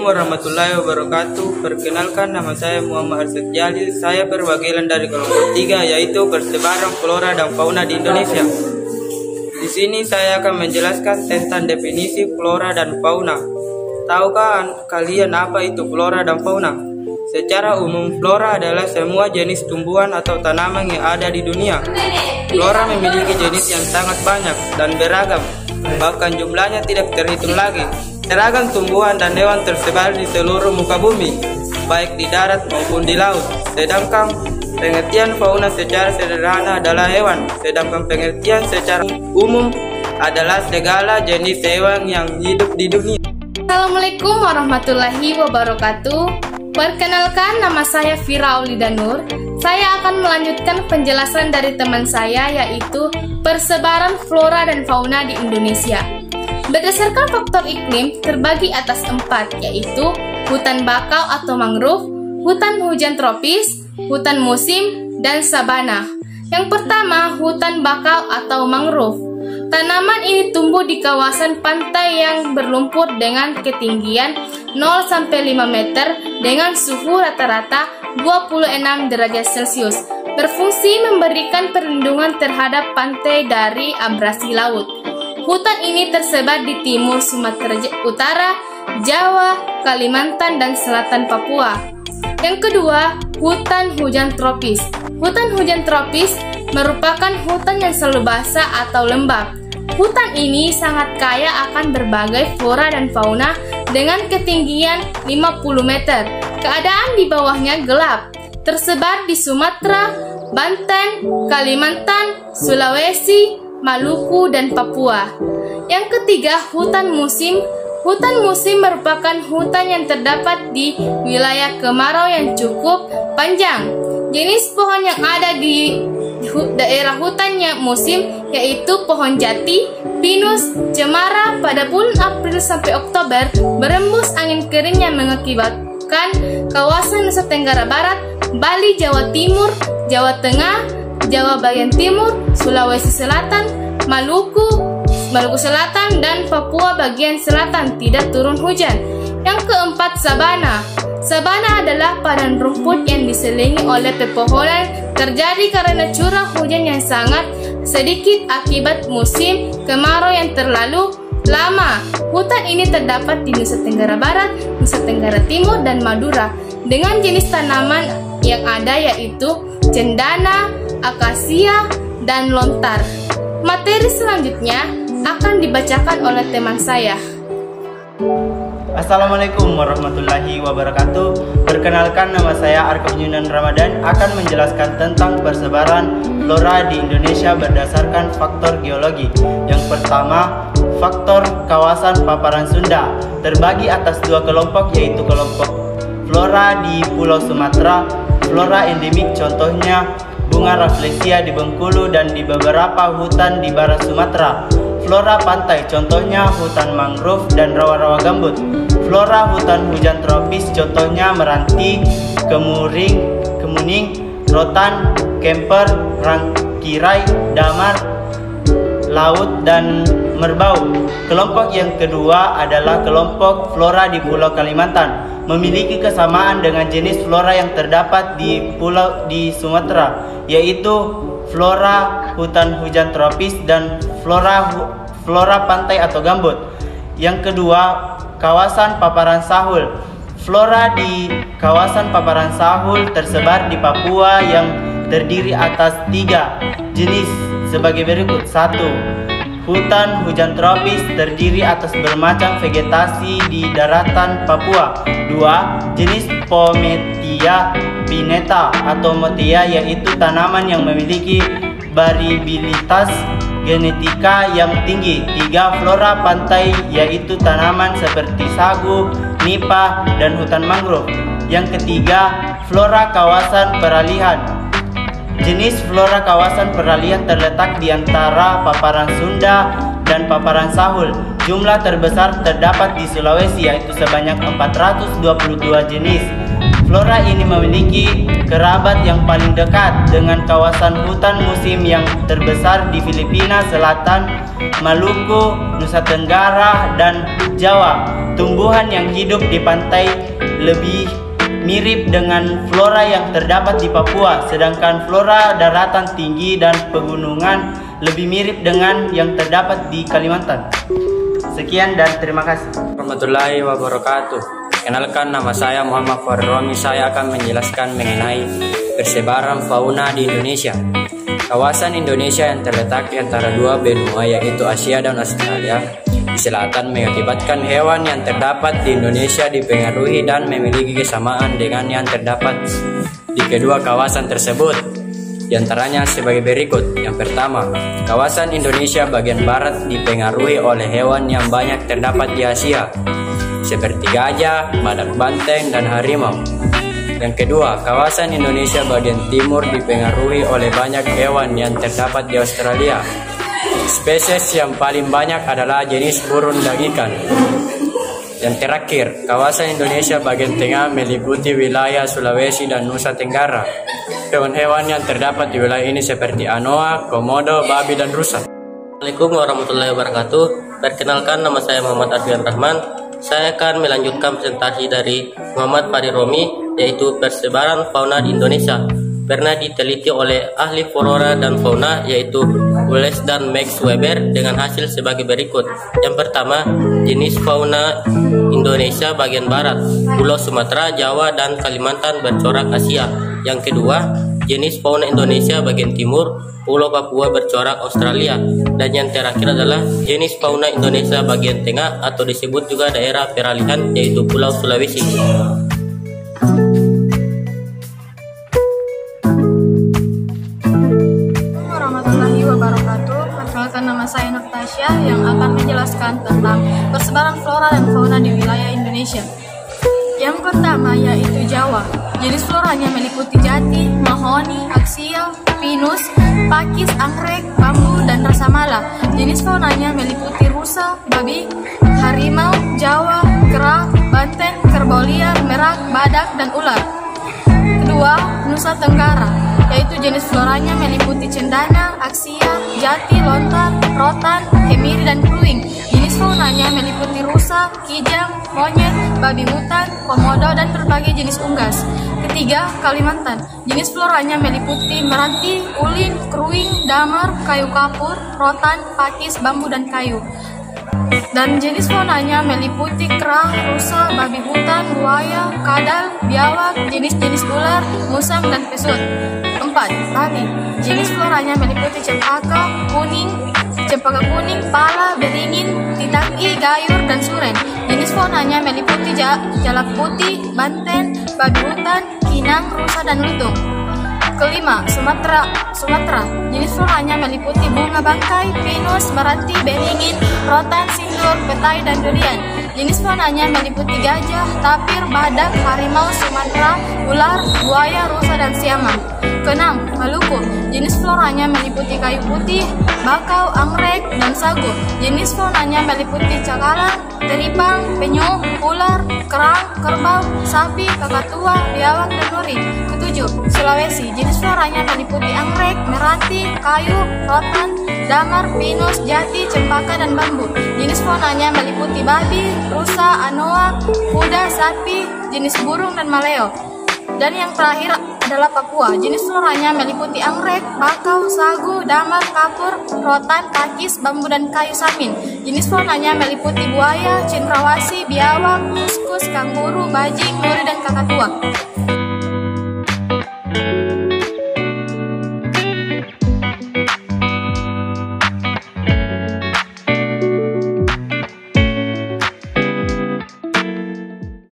warahmatullahi wabarakatuh. Perkenalkan, nama saya Muhammad Arsyad Jalil. Saya perwakilan dari kelompok 3, yaitu persebaran flora dan fauna di Indonesia. Di sini saya akan menjelaskan tentang definisi flora dan fauna. Tahukah kalian apa itu flora dan fauna? Secara umum, flora adalah semua jenis tumbuhan atau tanaman yang ada di dunia. Flora memiliki jenis yang sangat banyak dan beragam, bahkan jumlahnya tidak terhitung lagi. Beragam tumbuhan dan hewan tersebar di seluruh muka bumi, baik di darat maupun di laut. Sedangkan pengertian fauna secara sederhana adalah hewan, sedangkan pengertian secara umum adalah segala jenis hewan yang hidup di dunia. Assalamualaikum warahmatullahi wabarakatuh. Perkenalkan, nama saya Fira Aulida Nur. Saya akan melanjutkan penjelasan dari teman saya, yaitu persebaran flora dan fauna di Indonesia. Berdasarkan faktor iklim terbagi atas 4, yaitu hutan bakau atau mangrove, hutan hujan tropis, hutan musim, dan sabana. Yang pertama, hutan bakau atau mangrove. Tanaman ini tumbuh di kawasan pantai yang berlumpur dengan ketinggian 0-5 meter dengan suhu rata-rata 26 derajat Celcius. Berfungsi memberikan perlindungan terhadap pantai dari abrasi laut. Hutan ini tersebar di timur Sumatera Utara, Jawa, Kalimantan, dan selatan Papua. Yang kedua, hutan hujan tropis. Hutan hujan tropis merupakan hutan yang selalu basah atau lembab. Hutan ini sangat kaya akan berbagai flora dan fauna dengan ketinggian 50 meter. Keadaan di bawahnya gelap, tersebar di Sumatera, Banten, Kalimantan, Sulawesi, Maluku, dan Papua. Yang ketiga, hutan musim. Hutan musim merupakan hutan yang terdapat di wilayah kemarau yang cukup panjang. Jenis pohon yang ada di daerah hutannya musim yaitu pohon jati, pinus, cemara. Pada bulan April sampai Oktober berembus angin kering yang mengakibatkan kawasan Nusa Tenggara Barat, Bali, Jawa Timur, Jawa Tengah, Jawa bagian timur, Sulawesi Selatan, Maluku Selatan, dan Papua bagian selatan tidak turun hujan. Yang keempat, sabana. Sabana adalah padang rumput yang diselimuti oleh pepohonan, terjadi karena curah hujan yang sangat sedikit akibat musim kemarau yang terlalu lama. Hutan ini terdapat di Nusa Tenggara Barat, Nusa Tenggara Timur, dan Madura. Dengan jenis tanaman yang ada yaitu cendana, akasia, dan lontar. Materi selanjutnya akan dibacakan oleh teman saya. Assalamualaikum warahmatullahi wabarakatuh. Perkenalkan, nama saya Arkam Yunan Ramadan akan menjelaskan tentang persebaran flora di Indonesia berdasarkan faktor geologi. Yang pertama, faktor kawasan paparan Sunda terbagi atas 2 kelompok, yaitu kelompok flora di Pulau Sumatera, flora endemik contohnya bunga rafflesia di Bengkulu dan di beberapa hutan di barat Sumatera. Flora pantai contohnya hutan mangrove dan rawa-rawa gambut. Flora hutan hujan tropis contohnya meranti, kemuning, rotan, kemper, rangkirai, damar, laut, dan merbau. Kelompok yang kedua adalah kelompok flora di Pulau Kalimantan, memiliki kesamaan dengan jenis flora yang terdapat di pulau di Sumatera, yaitu flora hutan hujan tropis dan flora pantai atau gambut. Yang kedua, kawasan paparan Sahul. Flora di kawasan paparan Sahul tersebar di Papua yang terdiri atas 3 jenis sebagai berikut. 1. Hutan hujan tropis terdiri atas bermacam vegetasi di daratan Papua. 2. Jenis Pometia pineta atau motea, yaitu tanaman yang memiliki variabilitas genetika yang tinggi. 3. Flora pantai, yaitu tanaman seperti sagu, nipah, dan hutan mangrove. Yang ketiga, flora kawasan peralihan. Jenis flora kawasan peralihan terletak di antara paparan Sunda dan paparan Sahul. Jumlah terbesar terdapat di Sulawesi, yaitu sebanyak 422 jenis. Flora ini memiliki kerabat yang paling dekat dengan kawasan hutan musim yang terbesar di Filipina Selatan, Maluku, Nusa Tenggara, dan Jawa. Tumbuhan yang hidup di pantai lebih mirip dengan flora yang terdapat di Papua, sedangkan flora daratan tinggi dan pegunungan lebih mirip dengan yang terdapat di Kalimantan. Sekian dan terima kasih. Warahmatullahi wabarakatuh. Kenalkan, nama saya Muhammad Farid Romi. Saya akan menjelaskan mengenai persebaran fauna di Indonesia. Kawasan Indonesia yang terletak di antara dua benua yaitu Asia dan Australia di selatan mengakibatkan hewan yang terdapat di Indonesia dipengaruhi dan memiliki kesamaan dengan yang terdapat di kedua kawasan tersebut. Di antaranya sebagai berikut. Yang pertama, kawasan Indonesia bagian barat dipengaruhi oleh hewan yang banyak terdapat di Asia, seperti gajah, badak banteng, dan harimau. Yang kedua, kawasan Indonesia bagian timur dipengaruhi oleh banyak hewan yang terdapat di Australia. Spesies yang paling banyak adalah jenis burung dan ikan. Yang terakhir, kawasan Indonesia bagian tengah meliputi wilayah Sulawesi dan Nusa Tenggara. Hewan-hewan yang terdapat di wilayah ini seperti anoa, komodo, babi, dan rusa. Assalamualaikum warahmatullahi wabarakatuh. Perkenalkan, nama saya Muhammad Arfian Rahman. Saya akan melanjutkan presentasi dari Muhammad Farid Romi, yaitu persebaran fauna di Indonesia. Pernah diteliti oleh ahli flora dan fauna yaitu Wallace dan Max Weber dengan hasil sebagai berikut. Yang pertama, jenis fauna Indonesia bagian barat, Pulau Sumatera, Jawa, dan Kalimantan bercorak Asia. Yang kedua, jenis fauna Indonesia bagian timur, Pulau Papua bercorak Australia. Dan yang terakhir adalah jenis fauna Indonesia bagian tengah atau disebut juga daerah peralihan yaitu Pulau Sulawesi. Warahmatullahi wabarakatuh. Perkenalkan, nama saya Natasha yang akan menjelaskan tentang persebaran flora dan fauna di wilayah Indonesia. Yang pertama yaitu Jawa. Jenis floranya meliputi jati, mahoni, aksia, pinus, pakis, anggrek, bambu, dan rasa mala. Jenis faunanya meliputi rusa, babi, harimau, Jawa, kera, banteng, kerbau liar, merak, badak, dan ular. Kedua, Nusa Tenggara, yaitu jenis floranya meliputi cendana, aksia, jati, lontar, rotan, kemiri, dan kruing. Jenis faunanya meliputi rusa, kijang, monyet, babi hutan, komodo, dan berbagai jenis unggas. Ketiga, Kalimantan. Jenis floranya meliputi meranti, ulin, kruing, damar, kayu kapur, rotan, pakis, bambu, dan kayu. Dan jenis faunanya meliputi kera, rusa, babi hutan, buaya, kadal, biawak, jenis-jenis ular, musang, dan pesut. 4. Bali. Jenis floranya meliputi cempaka kuning, pala, beringin, titaki, gayur, dan suren. Jenis faunanya meliputi jalak putih, banten, babi hutan, kinang, rusa, dan lutung. Kelima, Sumatera. Jenis floranya meliputi bunga bangkai, pinus, meranti, beringin, rotan, sindur, petai, dan durian. Jenis faunanya meliputi gajah, tapir, badak, harimau Sumatera, ular, buaya, rusa, dan siamang. Keenam, Maluku. Jenis floranya meliputi kayu putih, bakau, anggrek, dan sagu. Jenis faunanya meliputi cakalang, teripang, penyu, ular, kerang, kerbau, sapi, kakatua, biawak, dan nuri. Ketujuh, Sulawesi. Jenis floranya meliputi anggrek, meranti, kayu, rotan, damar, pinus, jati, cempaka, dan bambu. Jenis faunanya meliputi babi, rusa, anoa, kuda, sapi, jenis burung, dan maleo. Dan yang terakhir adalah Papua. Jenis floranya meliputi anggrek, bakau, sagu, damar, kapur, rotan, pakis, bambu, dan kayu samin. Jenis faunanya meliputi buaya, cendrawasih, biawak, kuskus, kanguru, bajing, nuri, dan kakatua.